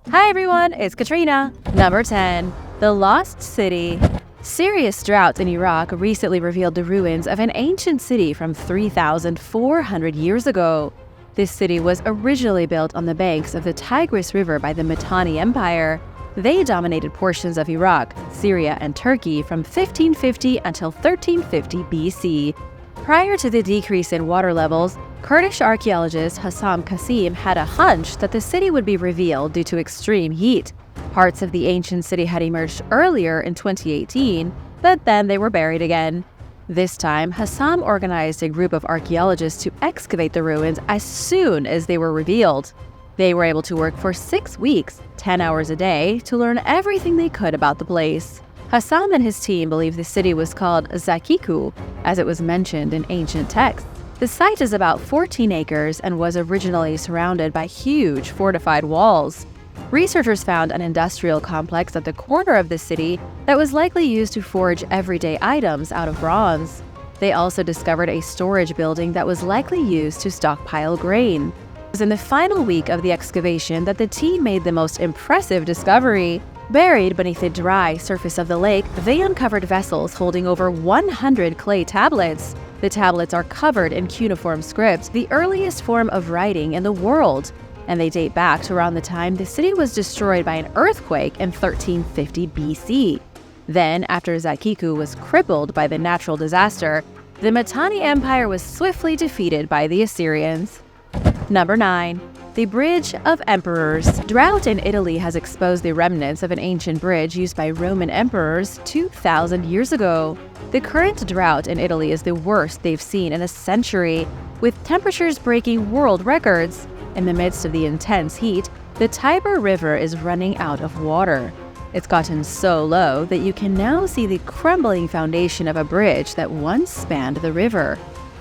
Hi everyone, it's Katrina. Number 10. The Lost City. Serious drought in Iraq recently revealed the ruins of an ancient city from 3,400 years ago. This city was originally built on the banks of the Tigris River by the Mitanni Empire. They dominated portions of Iraq, Syria, and Turkey from 1550 until 1350 BC. Prior to the decrease in water levels, Kurdish archaeologist Hassam Qasim had a hunch that the city would be revealed due to extreme heat. Parts of the ancient city had emerged earlier in 2018, but then they were buried again. This time, Hassam organized a group of archaeologists to excavate the ruins as soon as they were revealed. They were able to work for 6 weeks, 10 hours a day, to learn everything they could about the place. Hassam and his team believe the city was called Zakiku, as it was mentioned in ancient texts. The site is about 14 acres and was originally surrounded by huge fortified walls. Researchers found an industrial complex at the corner of the city that was likely used to forge everyday items out of bronze. They also discovered a storage building that was likely used to stockpile grain. It was in the final week of the excavation that the team made the most impressive discovery. Buried beneath the dry surface of the lake, they uncovered vessels holding over 100 clay tablets. The tablets are covered in cuneiform script, the earliest form of writing in the world, and they date back to around the time the city was destroyed by an earthquake in 1350 BC. Then, after Zakiku was crippled by the natural disaster, the Mitanni Empire was swiftly defeated by the Assyrians. Number 9. The Bridge of Emperors. Drought in Italy has exposed the remnants of an ancient bridge used by Roman emperors 2,000 years ago. The current drought in Italy is the worst they've seen in a century, with temperatures breaking world records. In the midst of the intense heat, the Tiber River is running out of water. It's gotten so low that you can now see the crumbling foundation of a bridge that once spanned the river.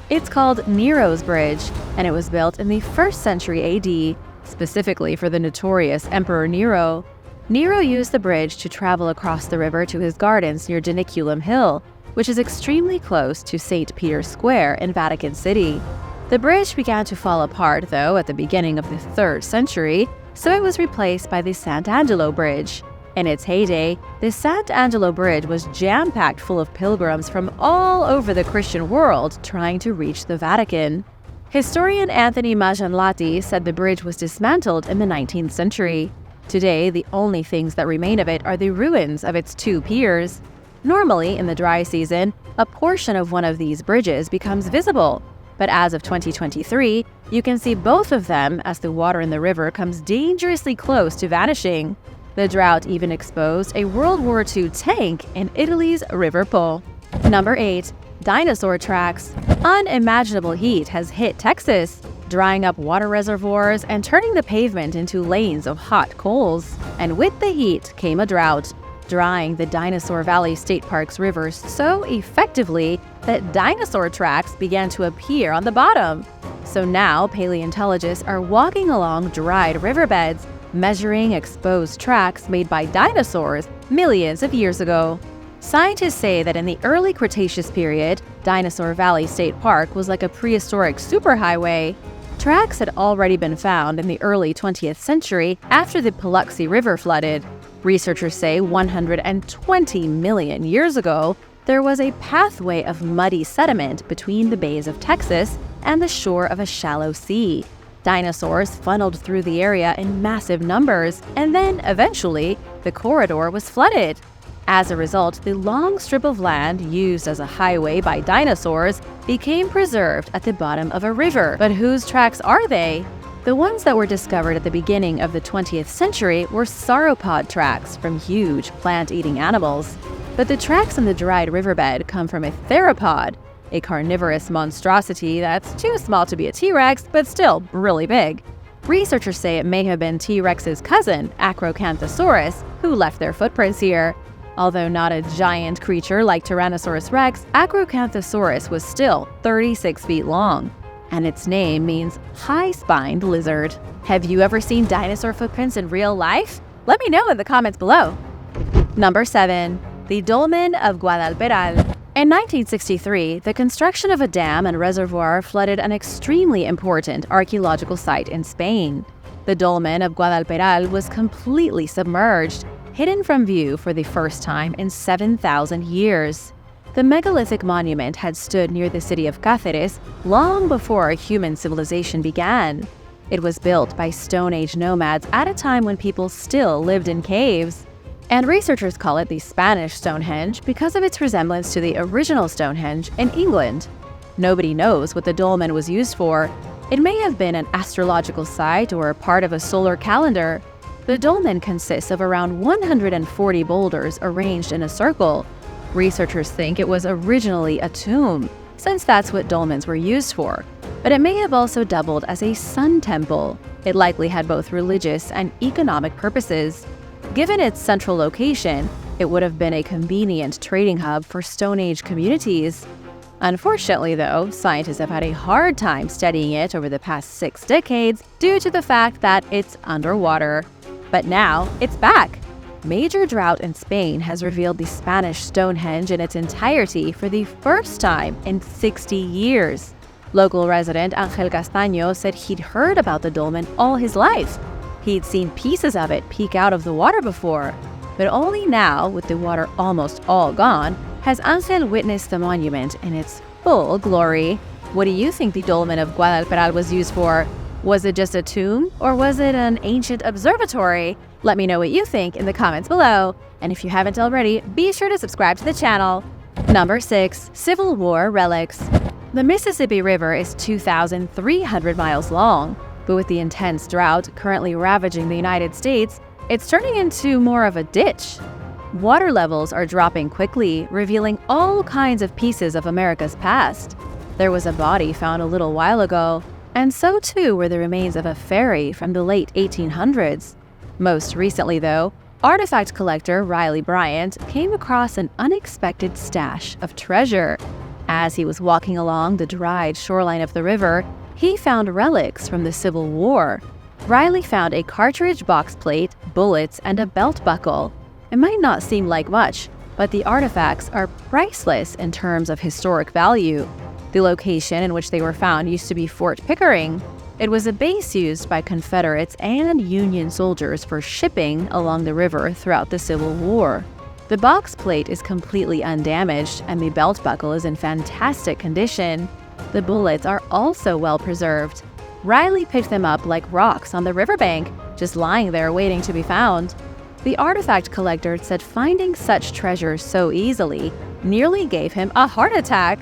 It's called Neros Bridge, and it was built in the 1st century AD, specifically for the notorious Emperor Nero. Nero used the bridge to travel across the river to his gardens near Janiculum Hill, which is extremely close to St. Peter's Square in Vatican City. The bridge began to fall apart, though, at the beginning of the 3rd century, so it was replaced by the Sant'Angelo Bridge. In its heyday, the Sant'Angelo Bridge was jam-packed full of pilgrims from all over the Christian world trying to reach the Vatican. Historian Anthony Majanlati said the bridge was dismantled in the 19th century. Today, the only things that remain of it are the ruins of its 2 piers. Normally, in the dry season, a portion of one of these bridges becomes visible. But as of 2023, you can see both of them as the water in the river comes dangerously close to vanishing. The drought even exposed a World War II tank in Italy's River Po. Number 8. Dinosaur Tracks. Unimaginable heat has hit Texas, drying up water reservoirs and turning the pavement into lanes of hot coals. And with the heat came a drought, drying the Dinosaur Valley State Park's rivers so effectively that dinosaur tracks began to appear on the bottom. So now paleontologists are walking along dried riverbeds, measuring exposed tracks made by dinosaurs millions of years ago. Scientists say that in the early Cretaceous period, Dinosaur Valley State Park was like a prehistoric superhighway. Tracks had already been found in the early 20th century after the Paluxy River flooded. Researchers say 120 million years ago, there was a pathway of muddy sediment between the bays of Texas and the shore of a shallow sea. Dinosaurs funneled through the area in massive numbers, and then, eventually, the corridor was flooded. As a result, the long strip of land used as a highway by dinosaurs became preserved at the bottom of a river. But whose tracks are they? The ones that were discovered at the beginning of the 20th century were sauropod tracks from huge plant-eating animals. But the tracks in the dried riverbed come from a theropod, a carnivorous monstrosity that's too small to be a T-Rex, but still really big. Researchers say it may have been T-Rex's cousin, Acrocanthosaurus, who left their footprints here. Although not a giant creature like Tyrannosaurus rex, Acrocanthosaurus was still 36 feet long, and its name means high-spined lizard. Have you ever seen dinosaur footprints in real life? Let me know in the comments below. Number 7. The Dolmen of Guadalupe. In 1963, the construction of a dam and reservoir flooded an extremely important archaeological site in Spain. The Dolmen of Guadalupe was completely submerged, hidden from view for the first time in 7,000 years. The megalithic monument had stood near the city of Cáceres long before human civilization began. It was built by Stone Age nomads at a time when people still lived in caves. And researchers call it the Spanish Stonehenge because of its resemblance to the original Stonehenge in England. Nobody knows what the dolmen was used for. It may have been an astrological site or part of a solar calendar. The dolmen consists of around 140 boulders arranged in a circle. Researchers think it was originally a tomb, since that's what dolmens were used for. But it may have also doubled as a sun temple. It likely had both religious and economic purposes. Given its central location, it would have been a convenient trading hub for Stone Age communities. Unfortunately, though, scientists have had a hard time studying it over the past 6 decades due to the fact that it's underwater. But now, it's back! Major drought in Spain has revealed the Spanish Stonehenge in its entirety for the first time in 60 years. Local resident Ángel Castaño said he'd heard about the dolmen all his life. He'd seen pieces of it peek out of the water before, but only now, with the water almost all gone, has Ángel witnessed the monument in its full glory. What do you think the Dolmen of Guadalupe was used for? Was it just a tomb, or was it an ancient observatory? Let me know what you think in the comments below. And if you haven't already, be sure to subscribe to the channel. Number 6. Civil War Relics. The Mississippi River is 2,300 miles long, but with the intense drought currently ravaging the United States, it's turning into more of a ditch. Water levels are dropping quickly, revealing all kinds of pieces of America's past. There was a body found a little while ago, and so too were the remains of a ferry from the late 1800s. Most recently, though, artifact collector Riley Bryant came across an unexpected stash of treasure. As he was walking along the dried shoreline of the river, he found relics from the Civil War. Riley found a cartridge box plate, bullets, and a belt buckle. It might not seem like much, but the artifacts are priceless in terms of historic value. The location in which they were found used to be Fort Pickering. It was a base used by Confederates and Union soldiers for shipping along the river throughout the Civil War. The box plate is completely undamaged, and the belt buckle is in fantastic condition. The bullets are also well preserved. Riley picked them up like rocks on the riverbank, just lying there waiting to be found. The artifact collector said finding such treasure so easily nearly gave him a heart attack.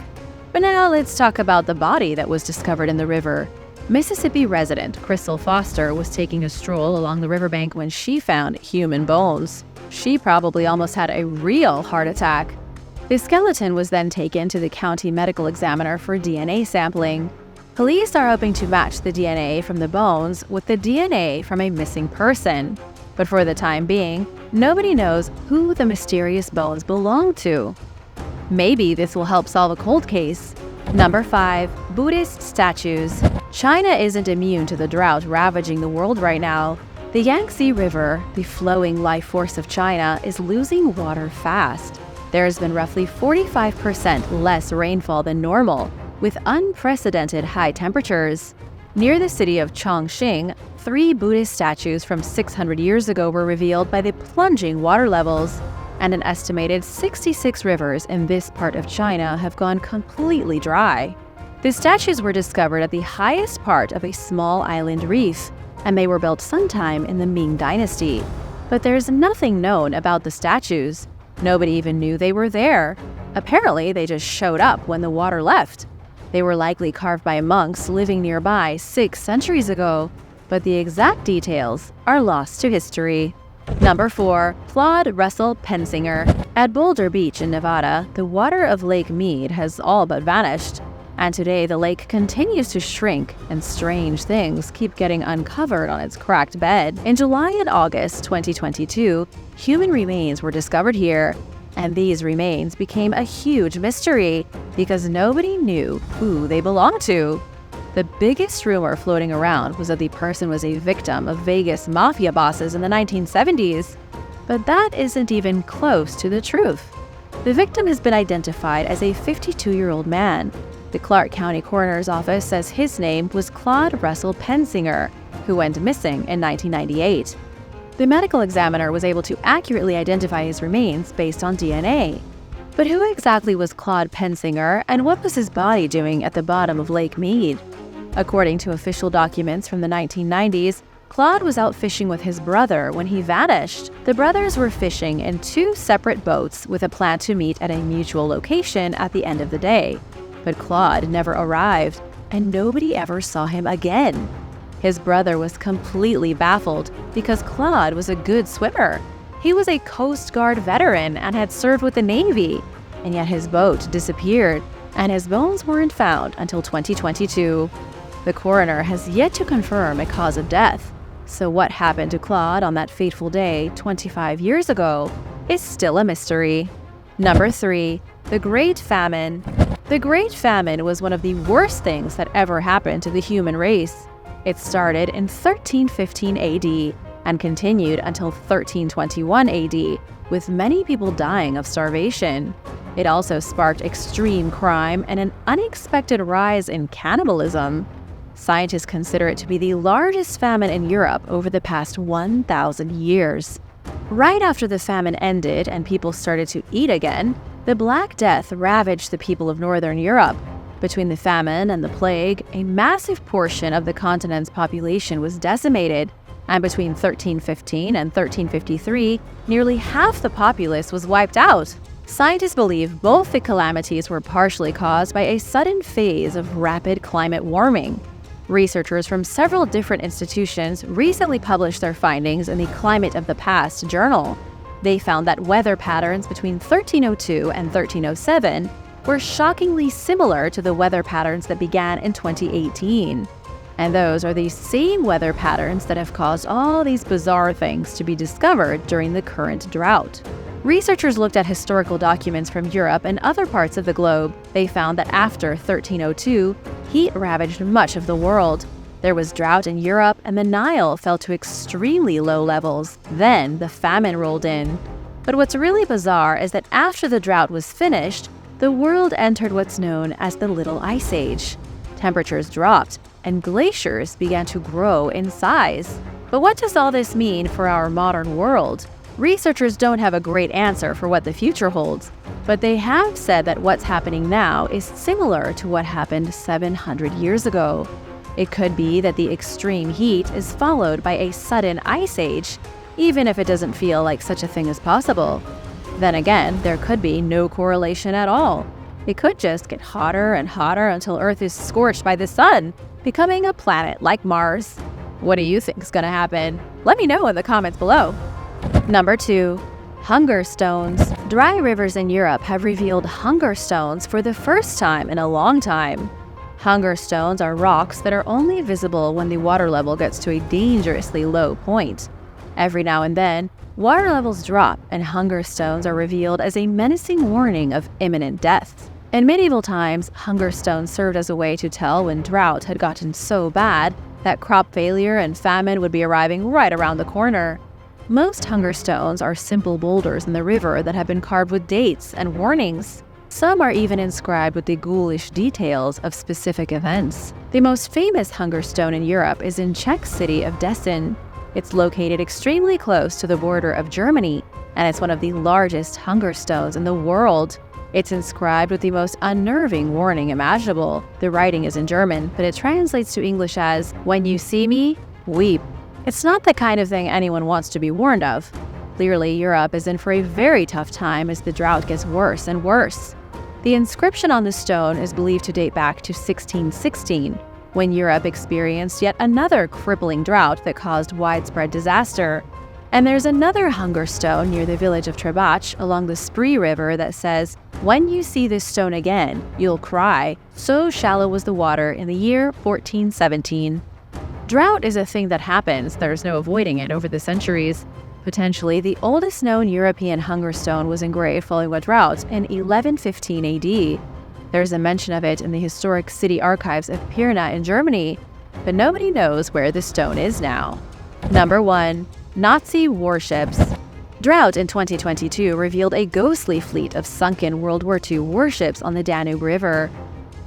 But now let's talk about the body that was discovered in the river. Mississippi resident Crystal Foster was taking a stroll along the riverbank when she found human bones. She probably almost had a real heart attack. The skeleton was then taken to the county medical examiner for DNA sampling. Police are hoping to match the DNA from the bones with the DNA from a missing person. But for the time being, nobody knows who the mysterious bones belong to. Maybe this will help solve a cold case. Number 5. Buddhist Statues. China isn't immune to the drought ravaging the world right now. The Yangtze River, the flowing life force of China, is losing water fast. There has been roughly 45% less rainfall than normal, with unprecedented high temperatures. Near the city of Chongqing, 3 Buddhist statues from 600 years ago were revealed by the plunging water levels, and an estimated 66 rivers in this part of China have gone completely dry. The statues were discovered at the highest part of a small island reef, and they were built sometime in the Ming Dynasty. But there's nothing known about the statues. Nobody even knew they were there. Apparently, they just showed up when the water left. They were likely carved by monks living nearby 6 centuries ago, but the exact details are lost to history. Number 4. Claude Russell Pensinger. At Boulder Beach in Nevada, the water of Lake Mead has all but vanished. And today the lake continues to shrink, and strange things keep getting uncovered on its cracked bed. In July and August 2022, human remains were discovered here. And these remains became a huge mystery because nobody knew who they belonged to. The biggest rumor floating around was that the person was a victim of Vegas mafia bosses in the 1970s. But that isn't even close to the truth. The victim has been identified as a 52-year-old man. The Clark County Coroner's Office says his name was Claude Russell Pensinger. who went missing in 1998. The medical examiner was able to accurately identify his remains based on DNA. But who exactly was Claude Pensinger, and what was his body doing at the bottom of Lake Mead? According to official documents from the 1990s, Claude was out fishing with his brother when he vanished. The brothers were fishing in two separate boats with a plan to meet at a mutual location at the end of the day. But Claude never arrived, and nobody ever saw him again. His brother was completely baffled because Claude was a good swimmer. He was a Coast Guard veteran and had served with the Navy, and yet his boat disappeared, and his bones weren't found until 2022. The coroner has yet to confirm a cause of death, so what happened to Claude on that fateful day 25 years ago is still a mystery. Number 3. The Great Famine. The Great Famine was one of the worst things that ever happened to the human race. It started in 1315 AD and continued until 1321 AD, with many people dying of starvation. It also sparked extreme crime and an unexpected rise in cannibalism. Scientists consider it to be the largest famine in Europe over the past 1,000 years. Right after the famine ended and people started to eat again, the Black Death ravaged the people of Northern Europe. Between the famine and the plague, a massive portion of the continent's population was decimated, and between 1315 and 1353, nearly half the populace was wiped out. Scientists believe both the calamities were partially caused by a sudden phase of rapid climate warming. Researchers from several different institutions recently published their findings in the Climate of the Past journal. They found that weather patterns between 1302 and 1307 were shockingly similar to the weather patterns that began in 2018. And those are the same weather patterns that have caused all these bizarre things to be discovered during the current drought. Researchers looked at historical documents from Europe and other parts of the globe. They found that after 1302, heat ravaged much of the world. There was drought in Europe, and the Nile fell to extremely low levels. Then the famine rolled in. But what's really bizarre is that after the drought was finished, the world entered what's known as the Little Ice Age. Temperatures dropped, and glaciers began to grow in size. But what does all this mean for our modern world? Researchers don't have a great answer for what the future holds, but they have said that what's happening now is similar to what happened 700 years ago. It could be that the extreme heat is followed by a sudden ice age, even if it doesn't feel like such a thing is possible. Then again, there could be no correlation at all. It could just get hotter and hotter until Earth is scorched by the sun, becoming a planet like Mars. What do you think is going to happen? Let me know in the comments below. Number 2. Hunger stones. Dry rivers in Europe have revealed hunger stones for the first time in a long time. Hunger stones are rocks that are only visible when the water level gets to a dangerously low point. Every now and then, water levels drop and hunger stones are revealed as a menacing warning of imminent death. In medieval times, hunger stones served as a way to tell when drought had gotten so bad that crop failure and famine would be arriving right around the corner. Most hunger stones are simple boulders in the river that have been carved with dates and warnings. Some are even inscribed with the ghoulish details of specific events. The most famous hunger stone in Europe is in Czech city of Děčín. It's located extremely close to the border of Germany, and it's one of the largest hunger stones in the world. It's inscribed with the most unnerving warning imaginable. The writing is in German, but it translates to English as, "When you see me, weep." It's not the kind of thing anyone wants to be warned of. Clearly, Europe is in for a very tough time as the drought gets worse and worse. The inscription on the stone is believed to date back to 1616, when Europe experienced yet another crippling drought that caused widespread disaster. And there's another hunger stone near the village of Trzebac along the Spree River that says, "When you see this stone again, you'll cry. So shallow was the water in the year 1417. Drought is a thing that happens. There's no avoiding it over the centuries. Potentially, the oldest known European hunger stone was engraved following a drought in 1115 AD. There's a mention of it in the historic city archives of Pirna in Germany, but nobody knows where the stone is now. Number 1. Nazi warships. Drought in 2022 revealed a ghostly fleet of sunken World War II warships on the Danube River.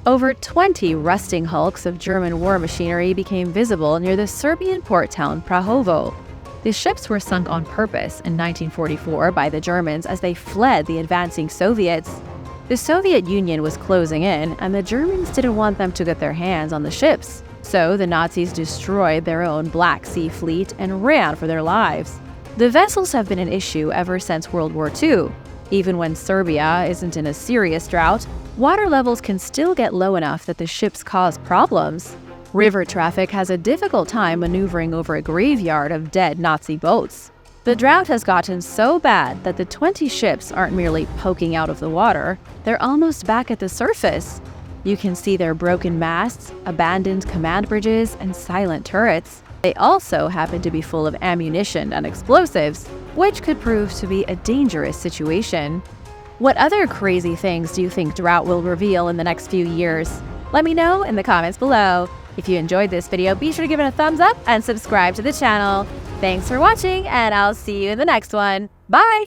Over 20 rusting hulks of German war machinery became visible near the Serbian port town Prahovo. The ships were sunk on purpose in 1944 by the Germans as they fled the advancing Soviets. The Soviet Union was closing in, and the Germans didn't want them to get their hands on the ships. So the Nazis destroyed their own Black Sea fleet and ran for their lives. The vessels have been an issue ever since World War II. Even when Serbia isn't in a serious drought, water levels can still get low enough that the ships cause problems. River traffic has a difficult time maneuvering over a graveyard of dead Nazi boats. The drought has gotten so bad that the 20 ships aren't merely poking out of the water, they're almost back at the surface. You can see their broken masts, abandoned command bridges, and silent turrets. They also happen to be full of ammunition and explosives, which could prove to be a dangerous situation. What other crazy things do you think Drought will reveal in the next few years? Let me know in the comments below. If you enjoyed this video, be sure to give it a thumbs up and subscribe to the channel. Thanks for watching, and I'll see you in the next one. Bye!